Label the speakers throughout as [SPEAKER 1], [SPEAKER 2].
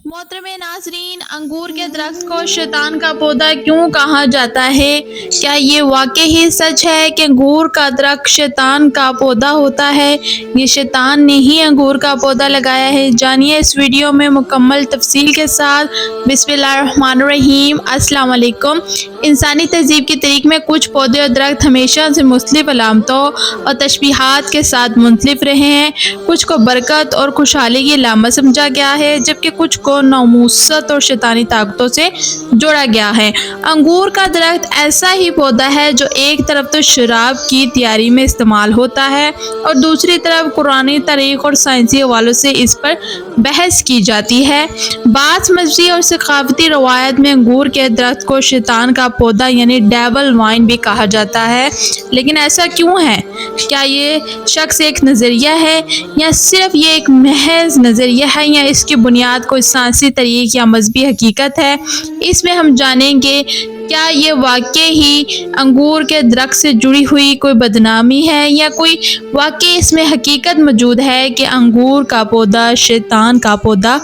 [SPEAKER 1] मोहतरम नाज़रीन, अंगूर के दरख्त को शैतान का पौधा क्यों कहा जाता है? क्या ये वाकई ही सच है कि अंगूर का दरख्त शैतान का पौधा होता है? ये शैतान ने ही अंगूर का पौधा लगाया है। जानिए इस वीडियो में मुकम्मल तफसील के साथ। बिस्मिल्लाहिर्रहमानिर्रहीम। अस्सलाम वालेकुम। इंसानी तहजीब की तरीक में कुछ पौधे और दरख्त हमेशा से मुख्तलिफ अलामतों और तशबीहात के साथ मुंसलिफ रहे हैं। कुछ को बरकत और खुशहाली की अलामत समझा गया है, जबकि कुछ को नौमुसत और शैतानी ताकतों से जोड़ा गया है। अंगूर का दरख्त ऐसा ही पौधा है जो एक तरफ तो शराब की तैयारी में इस्तेमाल होता है और दूसरी तरफ कुरानी तारीख और साइंसी हवालों से इस पर बहस की जाती है। बात मजहबी और सकाफती रवायत में अंगूर के दरख्त को शैतान का पौधा यानी डेविल वाइन भी कहा जाता है। लेकिन ऐसा क्यों है? क्या ये शख्स एक नज़रिया है या सिर्फ ये एक महज नज़रिया है, या इसकी बुनियाद कोई साइंसी तरीक या मजहबी हकीकत है? इसमें हम जानेंगे क्या ये वाकई ही अंगूर के दरख्त से जुड़ी हुई कोई बदनामी है, या कोई वाकई इसमें हकीकत मौजूद है कि अंगूर का पौधा शैतान का पौधा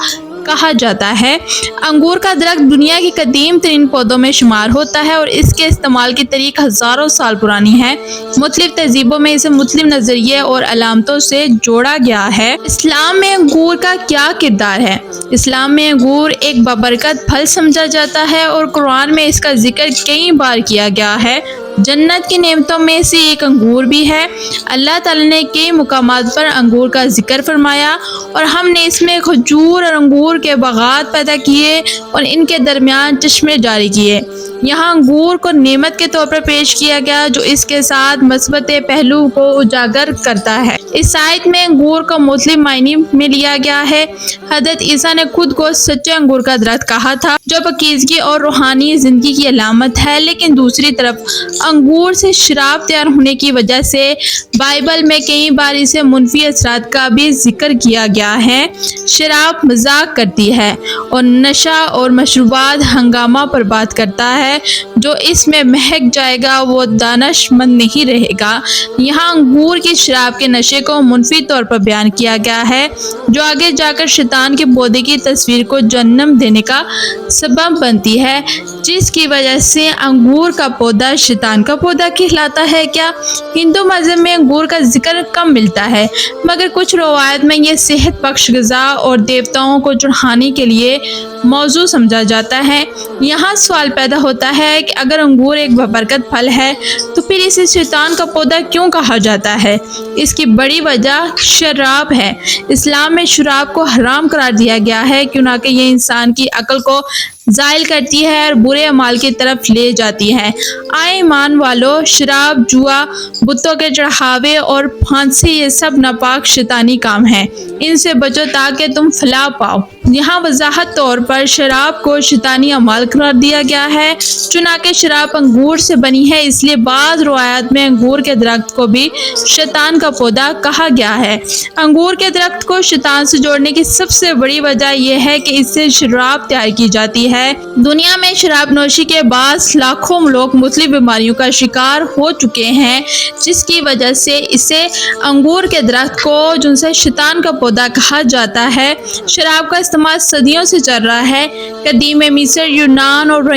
[SPEAKER 1] कहा जाता है। अंगूर का दरख्त दुनिया की कदीम तरीन पौधों में शुमार होता है और इसके इस्तेमाल की तरीक हज़ारों साल पुरानी है। मुख्तलिफ तहजीबों में इसे मुख्तलिफ नज़रिए और अलामतों से जोड़ा गया है। इस्लाम में अंगूर का क्या किरदार है? इस्लाम में अंगूर एक बबरकत फल समझा जाता है और कुरान में इसका जिक्र कई बार किया गया है। जन्नत की नेमतों में से एक अंगूर भी है। अल्लाह ताला ने कई मुकामात पर अंगूर का जिक्र फरमाया और हमने इसमें खजूर और अंगूर के बागात पैदा किए और इनके दरमियान चश्मे जारी किए। यहाँ अंगूर को नेमत के तौर पर पेश किया गया जो इसके साथ मस्बत पहलू को उजागर करता है। इस आयत में अंगूर को मुख्तलिफ मायने में लिया गया है। हज़रत ईसा ने खुद को सच्चे अंगूर का दरख्त कहा था जो पाकीज़गी और रूहानी ज़िंदगी की अलामत है। लेकिन दूसरी तरफ अंगूर से शराब तैयार होने की वजह से बाइबल में कई बार इसे मुनफी असरात का भी जिक्र किया गया है। शराब मजाक करती है और नशा और मशरूबात हंगामा बर्बाद करता है। जो इसमें महक जाएगा वो दानशमंद नहीं रहेगा। यहाँ अंगूर की शराब के नशे को मुनफी तौर पर बयान किया गया है जो आगे जाकर शैतान के पौधे की तस्वीर को जन्म देने का सबब बनती है, जिसकी वजह से अंगूर का पौधा शैतान का पौधा कहलाता है। क्या हिंदू मज़हब में अंगूर का जिक्र कम मिलता है, मगर कुछ रवायत में ये सेहत बख्श ग़िज़ा और देवताओं को चढ़ाने के लिए मौजू समझा जाता है। यहाँ सवाल पैदा होता है कि अगर अंगूर एक बबरकत फल है तो फिर इसे शैतान का पौधा क्यों कहा जाता है? इसकी बड़ी वजह शराब है। इस्लाम में शराब को हराम करार दिया गया है क्योंकि ये इंसान की अक्ल को ज़ाइल करती है और बुरे अमाल की तरफ ले जाती है। आए ईमान वालों, शराब, जुआ, बुतों के चढ़ावे और फांसी ये सब नापाक शैतानी काम है। इनसे बचो ताकि तुम फलाह पाओ। यहाँ वजाहत तौर पर शराब को शैतानी अमाल करार दिया गया है। चुनाके शराब अंगूर से बनी है, इसलिए बाज़ रवायात में अंगूर के दरख्त को भी शैतान का पौधा कहा गया है। अंगूर के दरख्त को शैतान से जोड़ने की सबसे बड़ी वजह यह है कि इससे शराब तैयार की जाती है। दुनिया में शराब नोशी के बाद लाखों लोग मुख्तलिफ बीमारियों का शिकार हो चुके हैं, जिसकी वजह से इसे अंगूर के दरख्त को जिनसे शैतान का पौधा कहा जाता है। शराब का इस्तेमाल सदियों से चल रहा है। कदीम मिस्र, यूनान और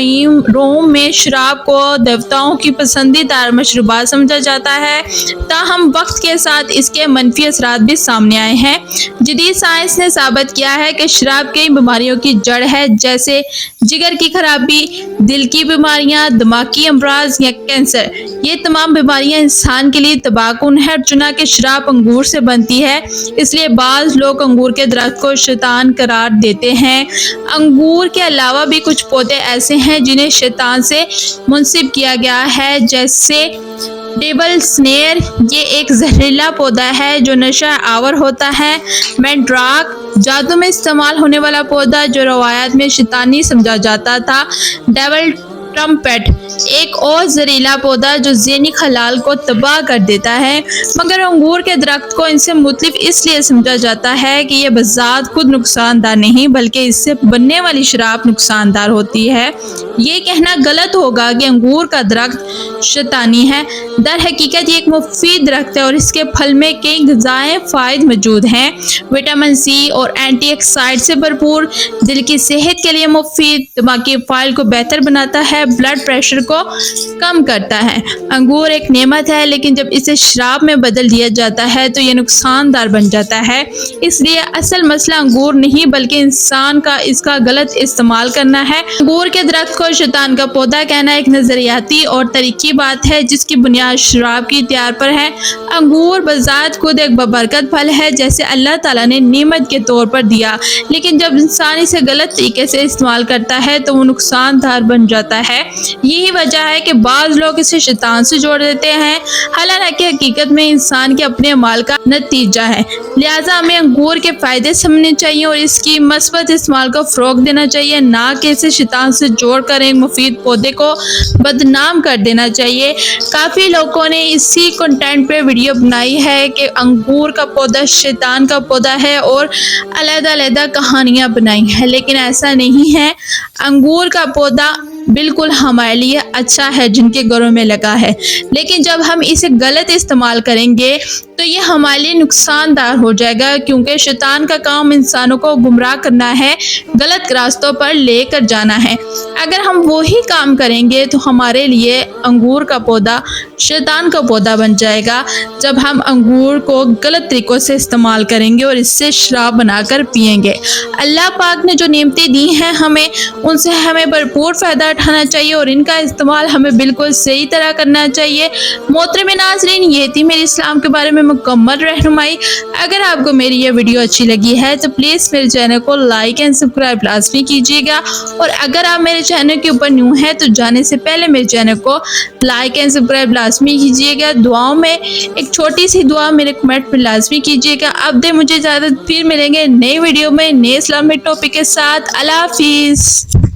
[SPEAKER 1] रोम में शराब को देवताओं की पसंदीदा मशरूबात समझा जाता है। ताहम वक्त के साथ इसके मनफी असरात भी सामने आए हैं। जदीद साइंस ने साबित किया है कि शराब कई बीमारियों की जड़ है, जैसे जिगर की खराबी, दिल की बीमारियां, दिमागी अमराज या कैंसर। ये तमाम बीमारियां इंसान के लिए तबाहकुन है। चुनाके शराब अंगूर से बनती है, इसलिए बाज़ लोग अंगूर के दरख्त को शैतान करार देते हैं। अंगूर के अलावा भी कुछ पौधे ऐसे हैं जिन्हें शैतान से मुंसिब किया गया है, जैसे डेविल स्नेयर। ये एक जहरीला पौधा है जो नशा आवर होता है। मैंड्राक, जादू में इस्तेमाल होने वाला पौधा जो रवायत में शैतानी समझा जाता था। डेविल ट्रम्पेट, एक और जहरीला पौधा जो ज़हनी खलाल को तबाह कर देता है। मगर अंगूर के दरख्त को इनसे मुख्तलिफ इसलिए समझा जाता है कि यह बज़ात खुद नुकसानदार नहीं, बल्कि इससे बनने वाली शराब नुकसानदार होती है। ये कहना गलत होगा कि अंगूर का दरख्त शैतानी है। در حقیقت یہ ایک مفید درخت ہے اور اس کے پھل میں کئی غذائیں فائد موجود ہیں۔ وٹامن سی اور اینٹی آکسائڈ سے بھرپور، دل کی صحت کے لیے مفید، دماغی فعال کو بہتر بناتا ہے، بلڈ پریشر کو کم کرتا ہے۔ انگور ایک نعمت ہے، لیکن جب اسے شراب میں بدل دیا جاتا ہے تو یہ نقصان دہ بن جاتا ہے۔ اس لیے اصل مسئلہ انگور نہیں بلکہ انسان کا اس کا غلط استعمال کرنا ہے۔ انگور کے درخت کو شیطان کا پودا کہنا ایک نظریاتی اور تاریخی بات ہے جس کی بنیاد شراب کی تیار پر ہے۔ انگور بذات خود ایک بابرکت پھل ہے جیسے اللہ تعالیٰ نے نعمت کے طور پر دیا، لیکن جب انسان اسے غلط طریقے سے استعمال کرتا ہے تو وہ نقصان دہ بن جاتا ہے۔ یہی وجہ ہے کہ بعض لوگ اسے شیطان سے جوڑ دیتے ہیں، حالانکہ حقیقت میں انسان کے اپنے اعمال کا نتیجہ ہے۔ لہٰذا ہمیں انگور کے فائدے سمجھنے چاہیے اور اس کی مثبت استعمال کو فروغ دینا چاہیے، نہ کہ اسے شیطان سے جوڑ کر ایک مفید پودے کو بدنام کر دینا چاہیے۔ کافی لوگوں نے اسی کنٹینٹ پہ ویڈیو بنائی ہے کہ انگور کا پودا شیطان کا پودا ہے اور علیحدہ علیحدہ کہانیاں بنائی ہیں، لیکن ایسا نہیں ہے۔ انگور کا پودا بالکل ہمارے لیے اچھا ہے جن کے گھروں میں لگا ہے، لیکن جب ہم اسے غلط استعمال کریں گے تو یہ ہمارے لیے نقصان دہ ہو جائے گا، کیونکہ شیطان کا کام انسانوں کو گمراہ کرنا ہے، غلط راستوں پر لے کر جانا ہے۔ اگر ہم وہی کام کریں گے تو ہمارے لیے انگور کا پودا شیطان کا پودا بن جائے گا، جب ہم انگور کو غلط طریقوں سے استعمال کریں گے اور اس سے شراب بنا کر پئیں گے۔ اللہ پاک نے جو نعمتیں دی ہیں ہمیں، ان سے ہمیں بھرپور فائدہ اٹھانا چاہیے اور ان کا استعمال ہمیں بالکل صحیح طرح کرنا چاہیے۔ محترم ناظرین، یہ تھی میری اسلام کے بارے میں مکمل رہنمائی۔ اگر آپ کو میری یہ ویڈیو اچھی لگی ہے تو پلیز میرے چینل کو لائک اینڈ سبسکرائب لازمی کیجیے گا، اور اگر آپ میرے چینل کے اوپر نیو ہیں تو جانے سے پہلے میرے چینل کو لائک اینڈ سبسکرائب لازمی کیجیے گا۔ دعاؤں میں ایک چھوٹی سی دعا میرے کمنٹ میں لازمی کیجیے گا۔ اب دے مجھے اجازت، پھر ملیں گے نئی ویڈیو میں نئے اسلامک ٹاپک کے ساتھ۔ اللہ حافظ۔